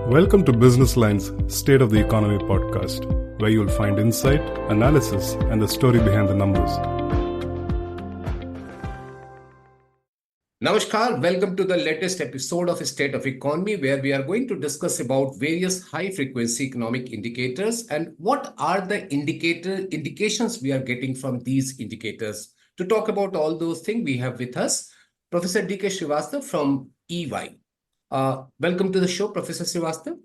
Welcome to Business Line's State of the Economy podcast, where you'll find insight, analysis, and the story behind the numbers. Namaskar, welcome to the latest episode of State of Economy, where we are going to discuss about various high-frequency economic indicators and what are the indications we are getting from these indicators. To talk about all those things, we have with us Professor D.K. Srivastava from EY. Welcome to the show, Professor Srivastava.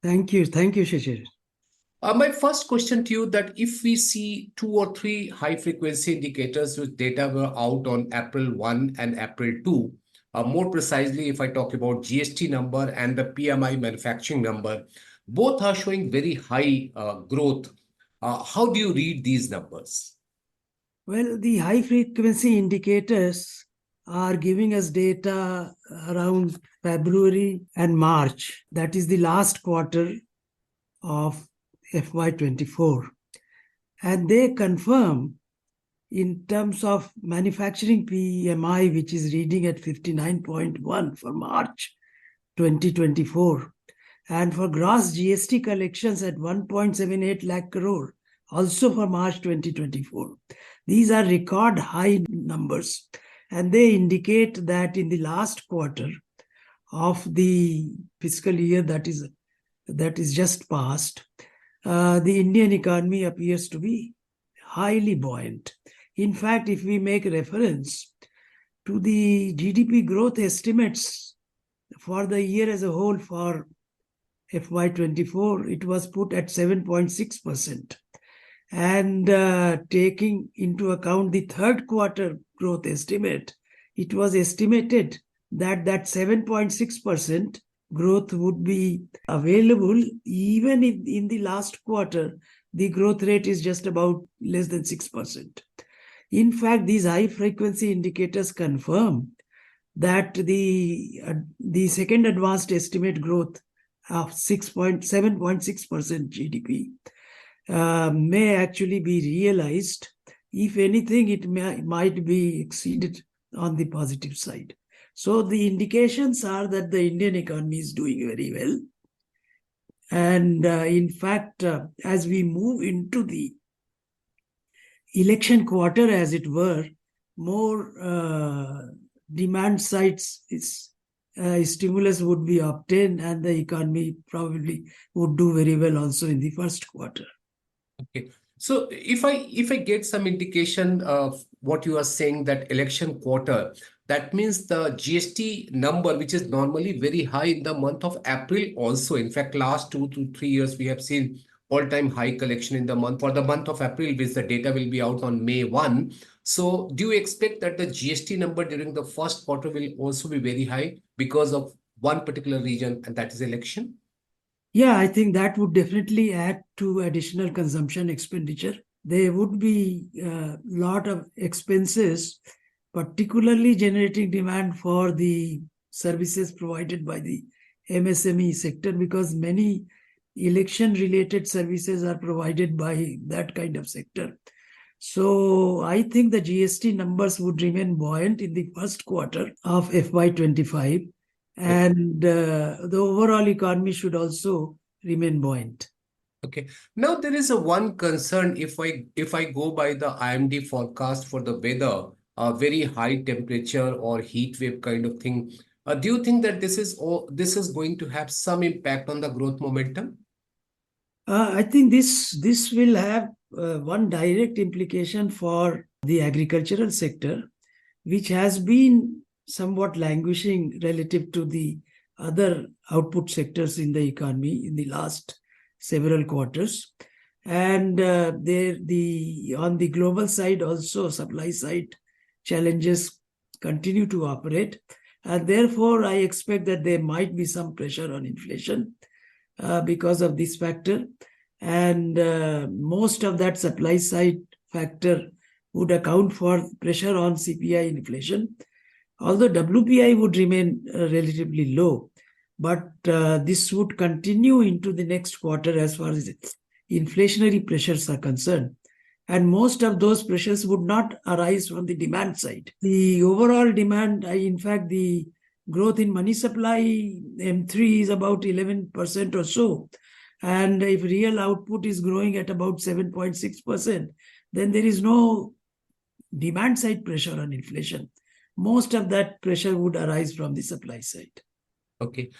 Thank you, Shishir. My first question to you that if we see 2 or 3 high-frequency indicators which data were out on April 1 and April 2, more precisely if I talk about GST number and the PMI manufacturing number, both are showing very high growth. How do you read these numbers? Well, the high-frequency indicators are giving us data around February and March. That is the last quarter of FY24. And they confirm in terms of manufacturing PMI, which is reading at 59.1 for March 2024, and for gross GST collections at 1.78 lakh crore, also for March 2024. These are record high numbers. And they indicate that in the last quarter of the fiscal year that is just passed, the Indian economy appears to be highly buoyant. In fact, if we make reference to the GDP growth estimates for the year as a whole for FY24, it was put at 7.6%. And taking into account the third quarter growth estimate, it was estimated that 7.6% growth would be available even in the last quarter. The growth rate is just about less than 6%. In fact, these high frequency indicators confirm that the second advanced estimate growth of 7.6% GDP may actually be realized. If anything, it might be exceeded on the positive side. So the indications are that the Indian economy is doing very well. And in fact, as we move into the election quarter, as it were, more demand side stimulus would be obtained and the economy probably would do very well also in the first quarter. Okay. So if I get some indication of what you are saying, that election quarter, that means the GST number, which is normally very high in the month of April also. In fact, last 2 to 3 years, we have seen all-time high collection in the month. For the month of April, which the data will be out on May 1. So do you expect that the GST number during the first quarter will also be very high because of one particular region, and that is election? Yeah, I think that would definitely add to additional consumption expenditure. There would be a lot of expenses, particularly generating demand for the services provided by the MSME sector, because many election-related services are provided by that kind of sector. So I think the GST numbers would remain buoyant in the first quarter of FY25. And the overall economy should also remain buoyant. Okay. Now there is a one concern if I go by the IMD forecast for the weather, a very high temperature or heat wave kind of thing. Do you think that this is going to have some impact on the growth momentum? I think this will have one direct implication for the agricultural sector, which has been somewhat languishing relative to the other output sectors in the economy in the last several quarters. And on the global side also, supply side challenges continue to operate. And therefore, I expect that there might be some pressure on inflation because of this factor. And most of that supply side factor would account for pressure on CPI inflation. Although WPI would remain relatively low, but this would continue into the next quarter as far as inflationary pressures are concerned. And most of those pressures would not arise from the demand side. The overall demand, in fact, the growth in money supply, M3 is about 11% or so. And if real output is growing at about 7.6%, then there is no demand side pressure on inflation. Most of that pressure would arise from the supply side. Okay.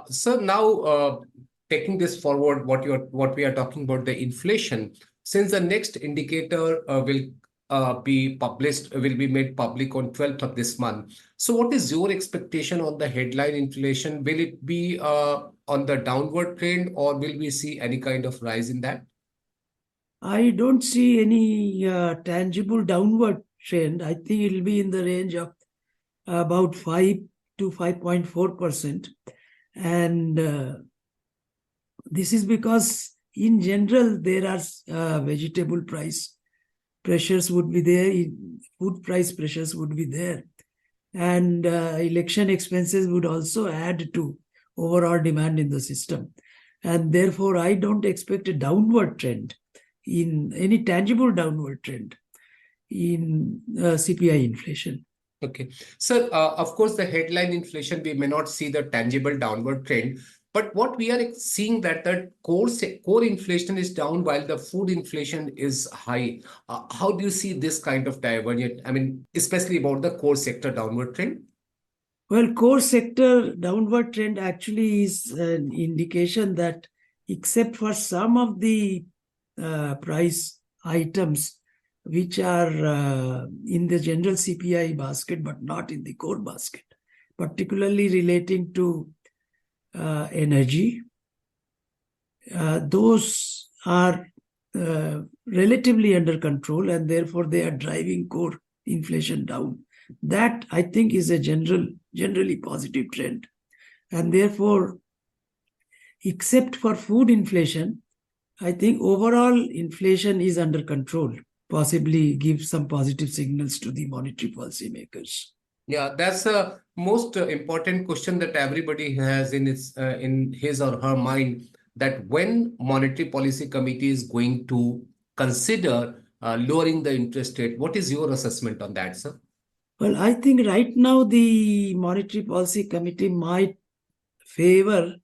So now taking this forward, what we are talking about, the inflation, since the next indicator will be made public on 12th of this month. So what is your expectation on the headline inflation? Will it be on the downward trend, or will we see any kind of rise in that? I don't see any tangible downward trend. I think it will be in the range of about 5 to 5.4%. And this is because in general, there are vegetable price pressures would be there, food price pressures would be there. And election expenses would also add to overall demand in the system. And therefore, I don't expect a downward trend, in any tangible downward trend in CPI inflation. Okay. So, of course, the headline inflation, we may not see the tangible downward trend, but what we are seeing that the core inflation is down while the food inflation is high. How do you see this kind of divergence? I mean, especially about the core sector downward trend? Well, core sector downward trend actually is an indication that except for some of the price items which are in the general CPI basket but not in the core basket, particularly relating to energy, those are relatively under control, and therefore they are driving core inflation down. That, I think, is a generally positive trend. And therefore, except for food inflation, I think overall inflation is under control, possibly give some positive signals to the monetary policy makers. Yeah, that's a most important question that everybody has in his or her mind, that when Monetary Policy Committee is going to consider lowering the interest rate. What is your assessment on that, sir? Well, I think right now the Monetary Policy Committee might favor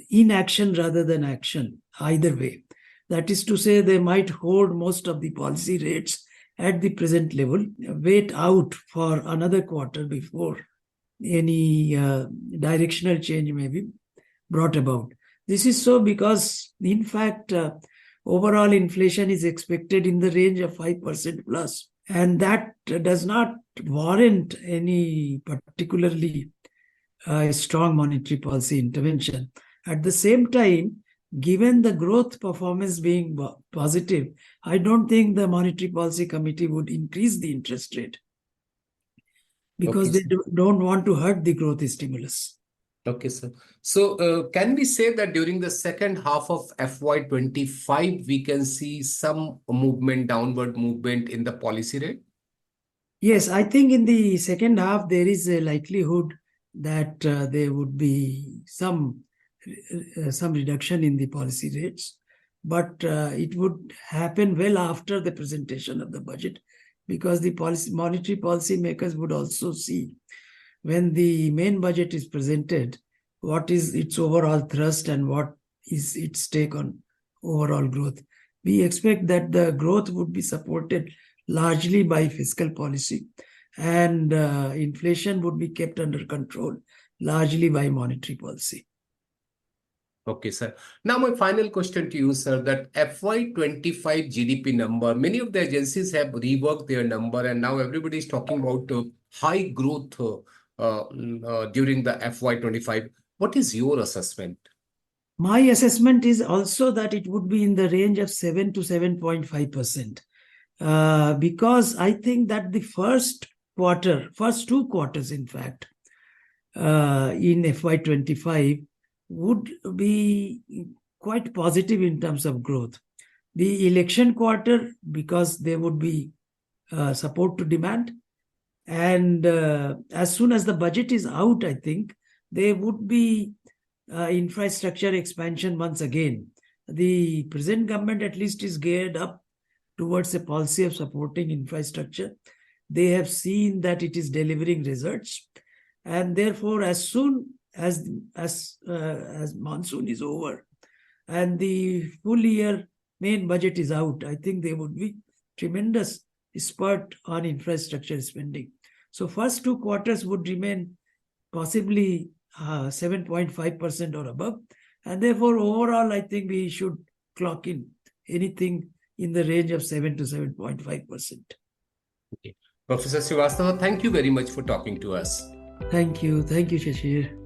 inaction rather than action, either way. That is to say, they might hold most of the policy rates at the present level, wait out for another quarter before any directional change may be brought about. This is so because, in fact, overall inflation is expected in the range of 5% plus, and that does not warrant any particularly strong monetary policy intervention. At the same time, given the growth performance being positive, I don't think the Monetary Policy Committee would increase the interest rate because they don't want to hurt the growth stimulus. Okay, sir. So can we say that during the second half of FY25, we can see some downward movement in the policy rate? Yes, I think in the second half, there is a likelihood that there would be some reduction in the policy rates, but it would happen well after the presentation of the budget, because the monetary policy makers would also see, when the main budget is presented, what is its overall thrust and what is its take on overall growth. We expect that the growth would be supported largely by fiscal policy, and inflation would be kept under control largely by monetary policy. Okay, sir. Now, my final question to you, sir, that FY25 GDP number, many of the agencies have reworked their number, and now everybody is talking about high growth during the FY25. What is your assessment? My assessment is also that it would be in the range of 7 to 7.5%. Because I think that the first two quarters, in fact, in FY25 would be quite positive in terms of growth. The election quarter, because there would be support to demand, and as soon as the budget is out, I think there would be infrastructure expansion once again. The present government at least is geared up towards a policy of supporting infrastructure. They have seen that it is delivering results. And therefore, as soon as monsoon is over and the full year main budget is out, I think there would be tremendous spurt on infrastructure spending. So first 2 quarters would remain possibly 7.5% or above. And therefore, overall, I think we should clock in anything in the range of 7 to 7.5%. Okay. Professor Srivastava, thank you very much for talking to us. Thank you. Thank you, Shishir.